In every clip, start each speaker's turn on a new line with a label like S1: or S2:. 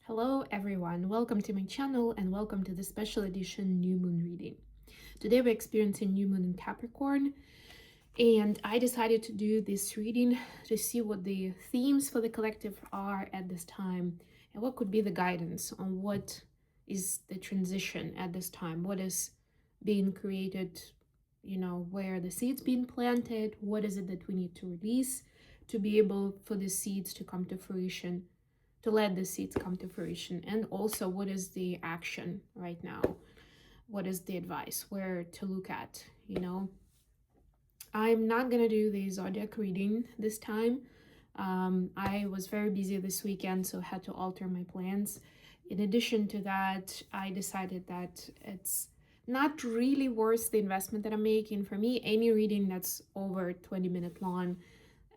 S1: Hello everyone, welcome to my channel and welcome to the special edition new moon reading. Today we're experiencing new moon in Capricorn, and I decided to do this reading to see what the themes for the collective are at this time and what could be the guidance on what is the transition at this time, what is being created, where the seeds being planted, what is it that we need to release to be able for the seeds to come to fruition, to let the seeds come to fruition, and also what is the action right now, what is the advice, where to look at. I'm not gonna do the zodiac reading this time. I was very busy this weekend, so had to alter my plans. In addition to that, I decided that it's not really worth the investment that I'm making. For me, any reading that's over 20-minute long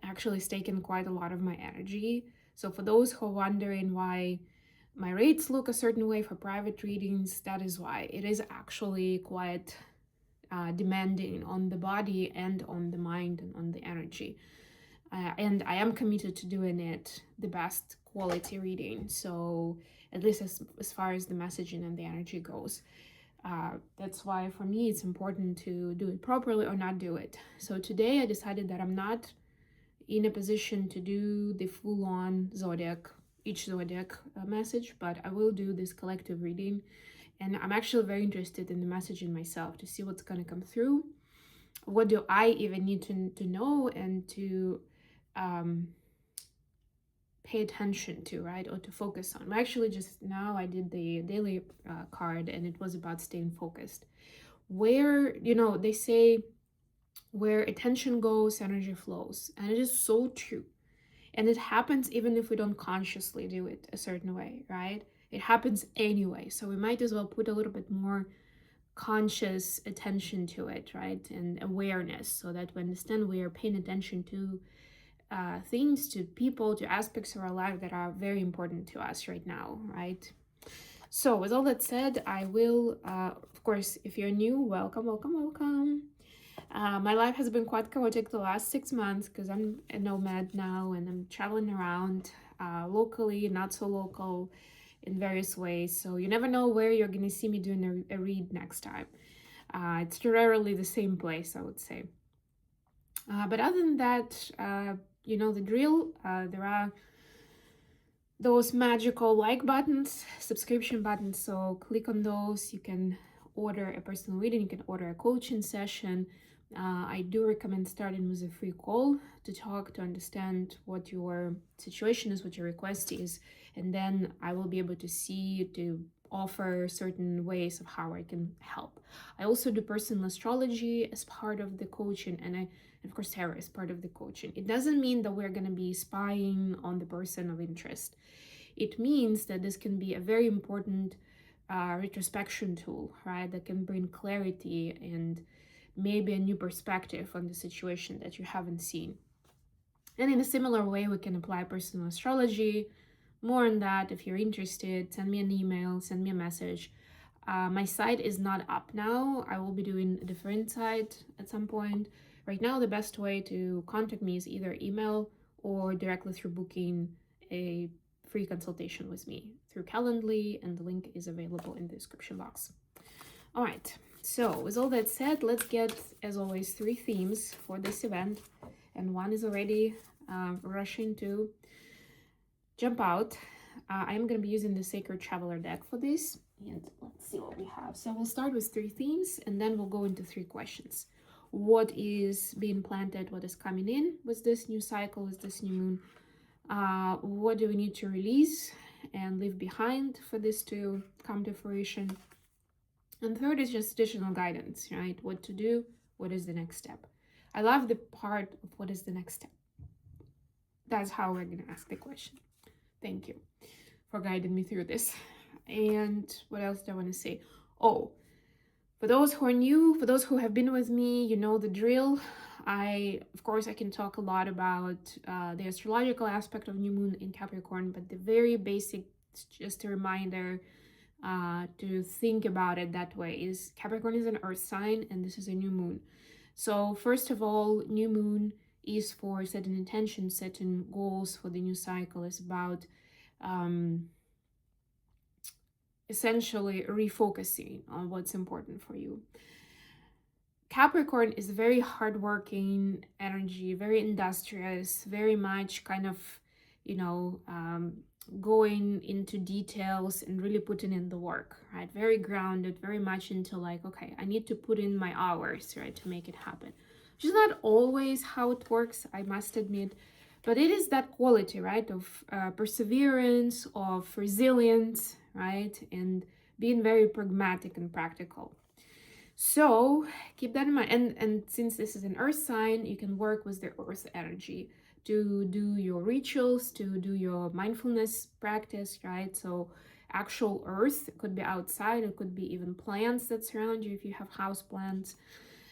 S1: actually has taken quite a lot of my energy. So for those who are wondering why my rates look a certain way for private readings, that is why. It is actually quite demanding on the body and on the mind and on the energy. And I am committed to doing it the best quality reading. So at least as far as the messaging and the energy goes. That's why for me it's important to do it properly or not do it. So today I decided that I'm not in a position to do the full-on each zodiac message, but I will do this collective reading, and I'm actually very interested in the messaging myself to see what's going to come through. What do I even need to know and to pay attention to, right, or to focus on? Actually, just now I did the daily card, and it was about staying focused. Where, they say where attention goes, energy flows. And it is so true. And it happens even if we don't consciously do it a certain way, right? It happens anyway. So we might as well put a little bit more conscious attention to it, right? And awareness, so that we understand we are paying attention to things, to people, to aspects of our life that are very important to us right now, right? So with all that said, I will, of course, if you're new, welcome, welcome, welcome. My life has been quite chaotic the last 6 months because I'm a nomad now and I'm traveling around locally, not so local, in various ways. So you never know where you're going to see me doing a read next time. It's rarely the same place, I would say. But other than that, the drill. There are those magical like buttons, subscription buttons. So click on those. You can order a personal reading, you can order a coaching session. I do recommend starting with a free call to talk, to understand what your situation is, what your request is, and then I will be able to see, to offer certain ways of how I can help. I also do personal astrology as part of the coaching, and of course tarot as part of the coaching. It doesn't mean that we're going to be spying on the person of interest. It means that this can be a very important retrospection tool, right, that can bring clarity and maybe a new perspective on the situation that you haven't seen. And in a similar way, we can apply personal astrology. More on that, if you're interested, send me an email, send me a message. My site is not up now. I will be doing a different site at some point. Right now, the best way to contact me is either email or directly through booking a free consultation with me through Calendly, and the link is available in the description box. All right, so with all that said, let's get, as always, 3 themes for this event, and one is already rushing to jump out. I am going to be using the Sacred Traveler deck for this, and let's see what we have. So we'll start with 3 themes, and then we'll go into 3 questions. What is being planted, what is coming in with this new cycle, with this new moon? What do we need to release and leave behind for this to come to fruition? And third is just additional guidance, right? What to do, what is the next step? I love the part of what is the next step. That's how we're going to ask the question. Thank you for guiding me through this. And what else do I want to say? Oh, for those who are new, for those who have been with me, you know the drill. Of course, I can talk a lot about the astrological aspect of new moon in Capricorn, but the very basic, just a reminder to think about it that way, is Capricorn is an earth sign and this is a new moon. So first of all, new moon is for setting intentions, setting goals for the new cycle. Is about essentially refocusing on what's important for you. Capricorn is very hardworking energy, very industrious, very much kind of, you know, going into details and really putting in the work, right? Very grounded, very much into like, okay, I need to put in my hours, right, to make it happen. Which is not always how it works, I must admit, but it is that quality, right, of perseverance, of resilience, right, and being very pragmatic and practical. So keep that in mind. And since this is an earth sign, you can work with the earth energy to do your rituals, to do your mindfulness practice, right? So actual earth, it could be outside, it could be even plants that surround you if you have house plants.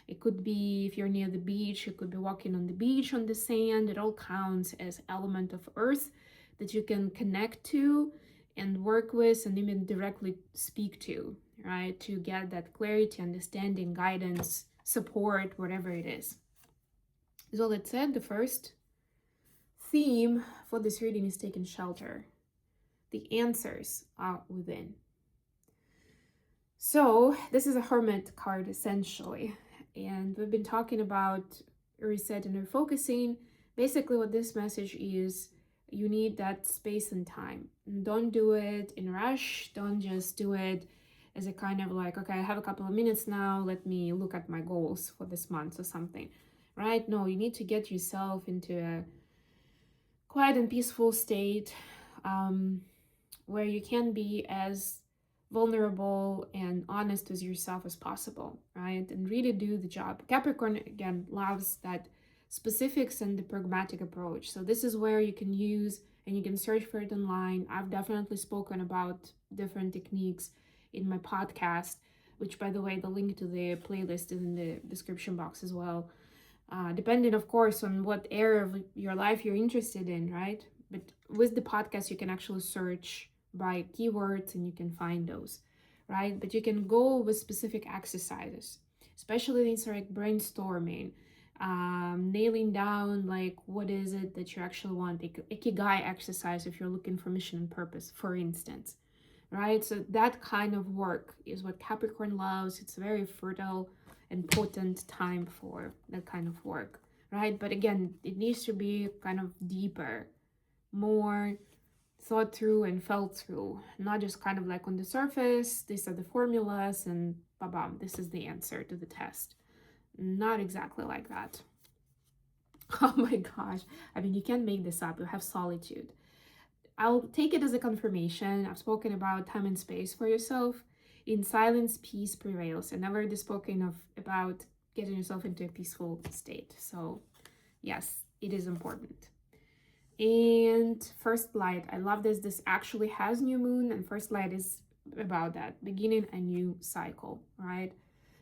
S1: It could be if you're near the beach, it could be walking on the beach on the sand. It all counts as element of earth that you can connect to and work with and even directly speak to, right? To get that clarity, understanding, guidance, support, whatever it is. So that said, the first theme for this reading is taking shelter. The answers are within. So this is a hermit card essentially. And we've been talking about reset and refocusing. Basically what this message is, you need that space and time. Don't do it in a rush. Don't just do it as a kind of like, okay, I have a couple of minutes now, let me look at my goals for this month or something, right? No, you need to get yourself into a quiet and peaceful state where you can be as vulnerable and honest with yourself as possible, right? And really do the job. Capricorn, again, loves that specifics and the pragmatic approach. So this is where you can use, and you can search for it online. I've definitely spoken about different techniques in my podcast, which, by the way, the link to the playlist is in the description box as well. Depending, of course, on what area of your life you're interested in, right? But with the podcast, you can actually search by keywords and you can find those, right? But you can go with specific exercises, especially things like brainstorming, nailing down like what is it that you actually want. Ikigai exercise if you're looking for mission and purpose, for instance, right? So that kind of work is what Capricorn loves. It's a very fertile and potent time for that kind of work, right? But again, it needs to be kind of deeper, more thought through and felt through, not just kind of like on the surface, these are the formulas and bam, this is the answer to the test. Not exactly like that. Oh my gosh. I mean, you can't make this up. You have solitude. I'll take it as a confirmation. I've spoken about time and space for yourself. In silence, peace prevails. And I've already spoken about getting yourself into a peaceful state. So yes, it is important. And first light, I love this. This actually has new moon, and first light is about that, beginning a new cycle, right?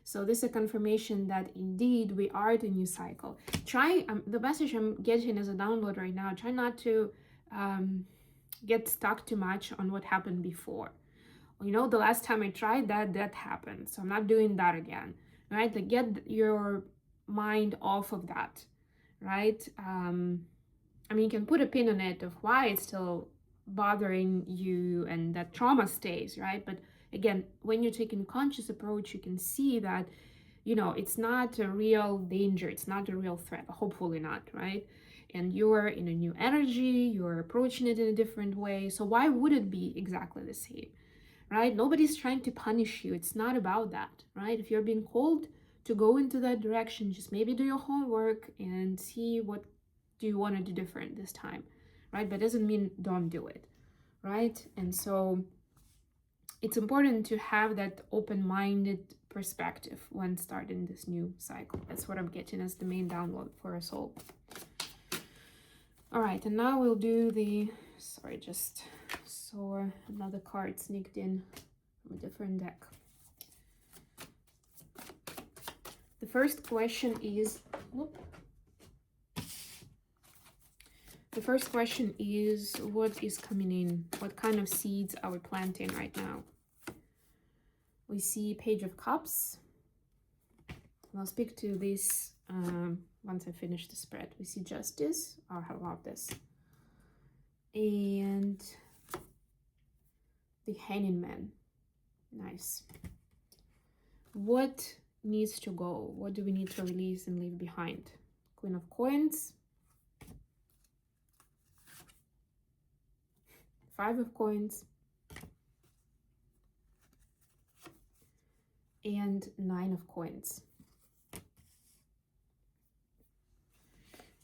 S1: So this is a confirmation that indeed we are at a new cycle. Try, the message I'm getting as a download right now, try not to get stuck too much on what happened before. You know, the last time I tried that happened, so I'm not doing that again, right? Like get your mind off of that, right? I mean, you can put a pin on it of why it's still bothering you and that trauma stays, right? But again, when you're taking a conscious approach, you can see that, you know, it's not a real danger. It's not a real threat. Hopefully not, right? And you're in a new energy. You're approaching it in a different way. So why would it be exactly the same, right? Nobody's trying to punish you. It's not about that, right? If you're being called to go into that direction, just maybe do your homework and see what do you want to do different this time, right? But doesn't mean don't do it, right? And so it's important to have that open-minded perspective when starting this new cycle. That's what I'm getting as the main download for us all. All right, and now we'll do the, sorry, just saw another card sneaked in from a different deck. The first question is, what is coming in? What kind of seeds are we planting right now? We see Page of Cups. I'll speak to this once I finish the spread. We see Justice. Oh, I love this. And the Hanging Man. Nice. What needs to go? What do we need to release and leave behind? Queen of Coins, Five of Coins, and Nine of Coins.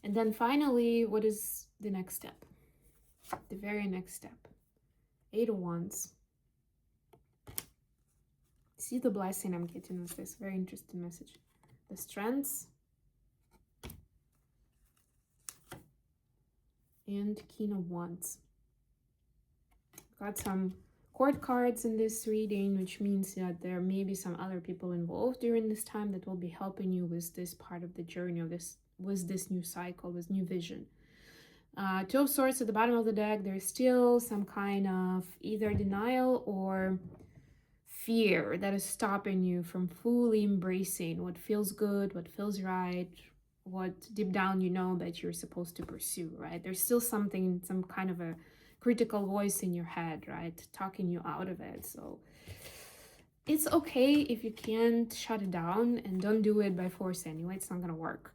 S1: And then finally, what is the next step? The very next step. Eight of Wands. See the blessing I'm getting with this. Very interesting message. The Strengths. And King of Wands. Got some court cards in this reading, which means that there may be some other people involved during this time that will be helping you with this part of the journey, of this, with this new cycle, this new vision. Two of Swords at the bottom of the deck. There's still some kind of either denial or fear that is stopping you from fully embracing what feels good, what feels right, what deep down you know that you're supposed to pursue, right? There's still something, some kind of a critical voice in your head, right, talking you out of it. So it's okay if you can't shut it down, and don't do it by force anyway. It's not gonna work.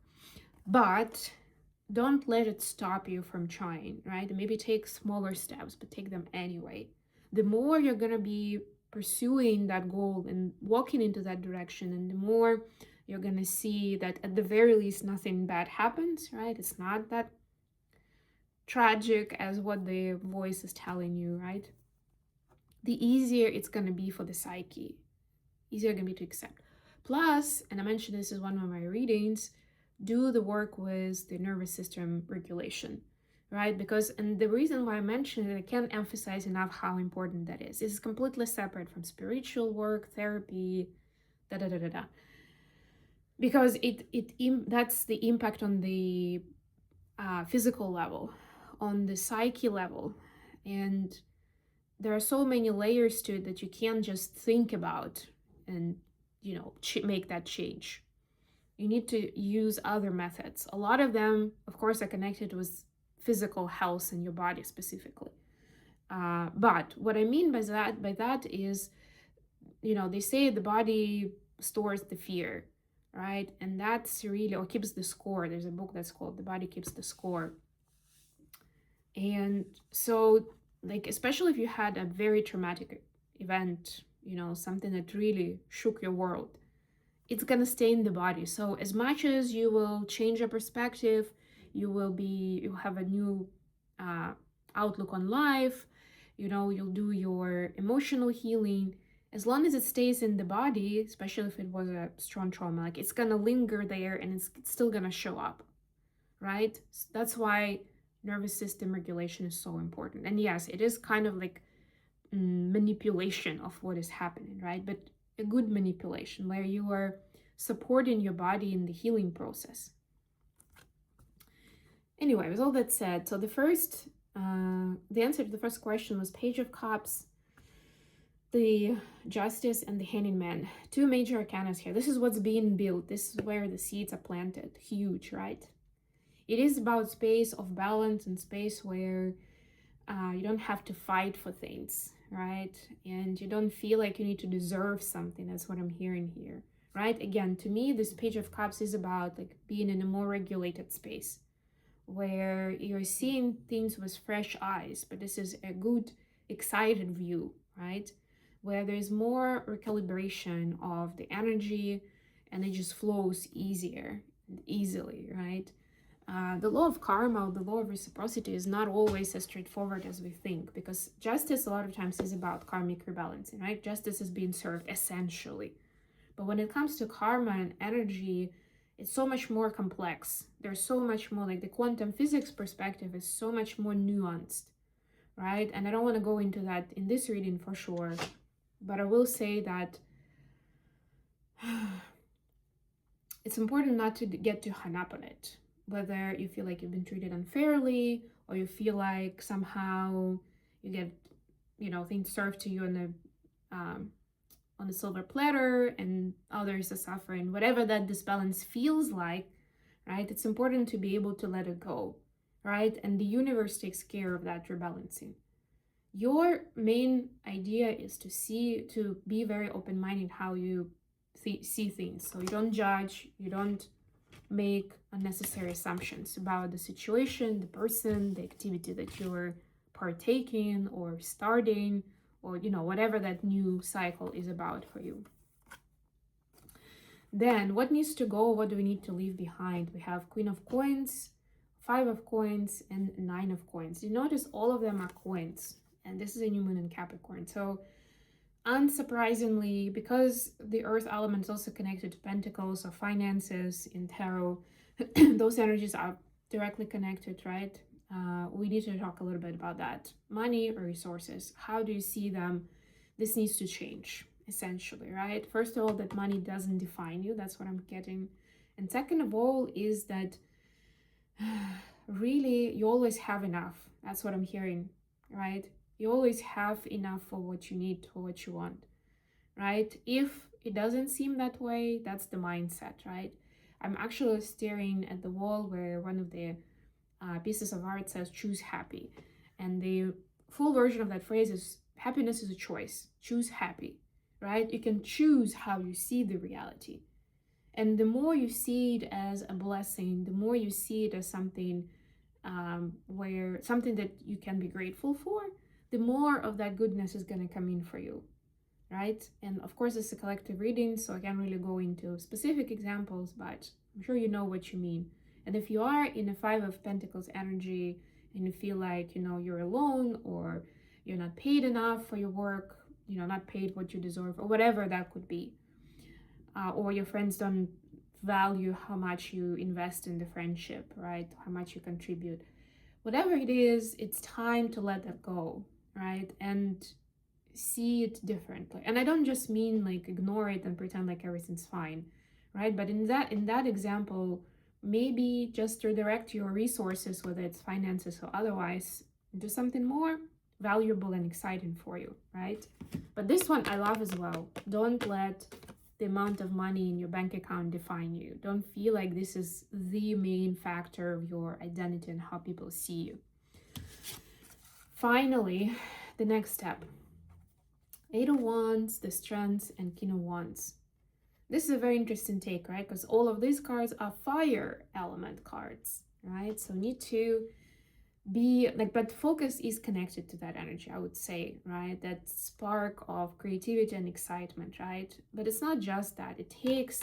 S1: But don't let it stop you from trying, right? Maybe take smaller steps, but take them anyway. The more you're gonna be pursuing that goal and walking into that direction, and the more you're gonna see that at the very least nothing bad happens, right? It's not that tragic as what the voice is telling you, right? The easier it's gonna be for the psyche, easier gonna be to accept. Plus, and I mentioned this is one of my readings, do the work with the nervous system regulation, right? Because, and the reason why I mentioned it, I can't emphasize enough how important that is. It's completely separate from spiritual work, therapy, because that's the impact on the physical level, on the psyche level, and there are so many layers to it that you can't just think about and, you know, make that change. You need to use other methods. A lot of them, of course, are connected with physical health in your body specifically. But what I mean by that is, you know, they say the body stores the fear, right? And that's really, or keeps the score. There's a book that's called The Body Keeps the Score. And so, like, especially if you had a very traumatic event, you know, something that really shook your world, it's gonna stay in the body. So as much as you will change your perspective, you'll have a new outlook on life, you know, you'll do your emotional healing. As long as it stays in the body, especially if it was a strong trauma, like, it's gonna linger there and it's still gonna show up, right? So that's why nervous system regulation is so important. And yes, it is kind of like manipulation of what is happening, right? But a good manipulation where you are supporting your body in the healing process. Anyway, with all that said, so the answer to the first question was Page of Cups, the Justice, and the Hanging Man. Two major arcanas here. This is what's being built. This is where the seeds are planted. Huge, right? It is about space of balance and space where you don't have to fight for things, right? And you don't feel like you need to deserve something. That's what I'm hearing here, right? Again, to me, this Page of Cups is about like being in a more regulated space where you're seeing things with fresh eyes, but this is a good, excited view, right? Where there's more recalibration of the energy and it just flows easier and easily, right? The law of karma, the law of reciprocity, is not always as straightforward as we think, because justice a lot of times is about karmic rebalancing, right? Justice is being served essentially. But when it comes to karma and energy, it's so much more complex. There's so much more, like the quantum physics perspective is so much more nuanced, right? And I don't want to go into that in this reading for sure, but I will say that it's important not to get too hung up on it. Whether you feel like you've been treated unfairly, or you feel like somehow you get, you know, things served to you on a silver platter and others are suffering, whatever that disbalance feels like, right? It's important to be able to let it go, right? And the universe takes care of that rebalancing. Your main idea is to be very open-minded how you see things. So you don't judge, you don't make unnecessary assumptions about the situation, the person, the activity that you're partaking or starting, or whatever that new cycle is about for you. Then what needs to go? What do we need to leave behind? We have Queen of Coins, Five of Coins, and Nine of Coins. You notice all of them are coins, and this is a new moon in Capricorn. So unsurprisingly, because the earth element is also connected to pentacles or finances in tarot, those energies are directly connected, right? We need to talk a little bit about that. Money or resources, how do you see them? This needs to change, essentially, right? First of all, that money doesn't define you. That's what I'm getting. And second of all is that really you always have enough. That's what I'm hearing, right? You always have enough for what you need, for what you want, right? If it doesn't seem that way, that's the mindset, right? I'm actually staring at the wall where one of the pieces of art says choose happy. And the full version of that phrase is happiness is a choice. Choose happy, right? You can choose how you see the reality. And the more you see it as a blessing, the more you see it as something something that you can be grateful for, the more of that goodness is going to come in for you, right? And of course, it's a collective reading, so I can't really go into specific examples, but I'm sure you know what you mean. And if you are in a Five of Pentacles energy and you feel like, you're alone or you're not paid enough for your work, not paid what you deserve, or whatever that could be, or your friends don't value how much you invest in the friendship, right? How much you contribute. Whatever it is, it's time to let that go, right? And see it differently. And I don't just mean like ignore it and pretend like everything's fine, right? But in that example, maybe just redirect your resources, whether it's finances or otherwise, into something more valuable and exciting for you, right? But this one I love as well. Don't let the amount of money in your bank account define you. Don't feel like this is the main factor of your identity and how people see you. Finally, the next step. Eight of Wands, the Strength, and King of Wands. This is a very interesting take, right? Because all of these cards are fire element cards, right? So need to be like, but focus is connected to that energy, I would say, right? That spark of creativity and excitement, right? But it's not just that. It takes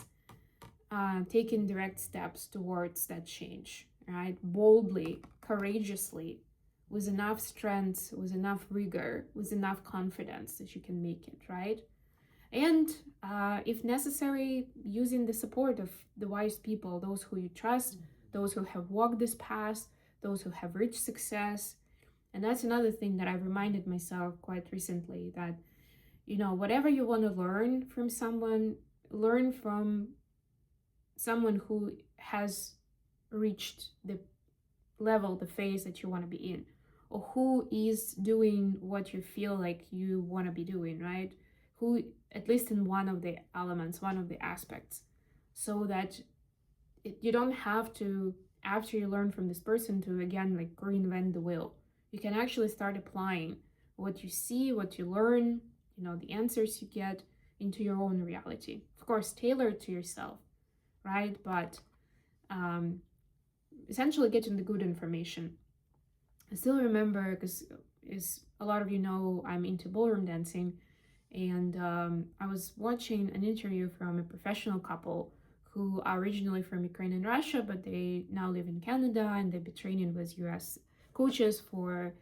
S1: taking direct steps towards that change, right? Boldly, courageously, with enough strength, with enough rigor, with enough confidence that you can make it, right? And if necessary, using the support of the wise people, those who you trust, those who have walked this path, those who have reached success. And that's another thing that I've reminded myself quite recently, that, whatever you want to learn from someone, learn from someone who has reached the level, the phase that you want to be in, or who is doing what you feel like you want to be doing, right? Who, at least in one of the elements, one of the aspects, so that you don't have to, after you learn from this person, to again like reinvent the wheel. You can actually start applying what you see, what you learn, the answers you get into your own reality. Of course, tailored to yourself, right? But essentially getting the good information. I still remember, because as a lot of you know, I'm into ballroom dancing, and I was watching an interview from a professional couple who are originally from Ukraine and Russia, but they now live in Canada, and they've been training with US coaches for,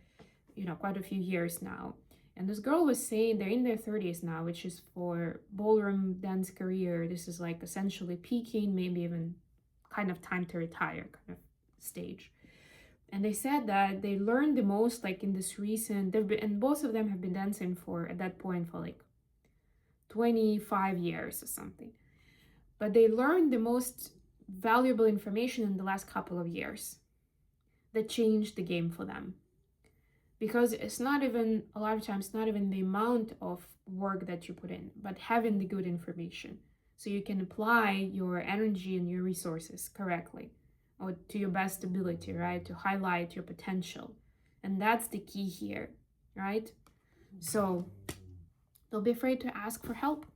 S1: quite a few years now. And this girl was saying they're in their 30s now, which is for ballroom dance career. This is like essentially peaking, maybe even kind of time to retire kind of stage. And they said that they learned the most like in this recent, and both of them have been dancing for, at that point, for like 25 years or something. But they learned the most valuable information in the last couple of years that changed the game for them. Because it's not even, a lot of times, not even the amount of work that you put in, but having the good information. So you can apply your energy and your resources correctly, or to your best ability, right? To highlight your potential. And that's the key here. right? So don't be afraid to ask for help.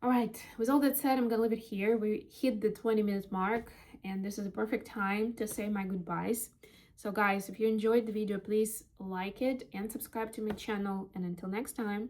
S1: All right, with all that said, I'm gonna leave it here. We hit the 20-minute mark, and this is a perfect time to say my goodbyes. So guys, if you enjoyed the video, please like it and subscribe to my channel. And until next time,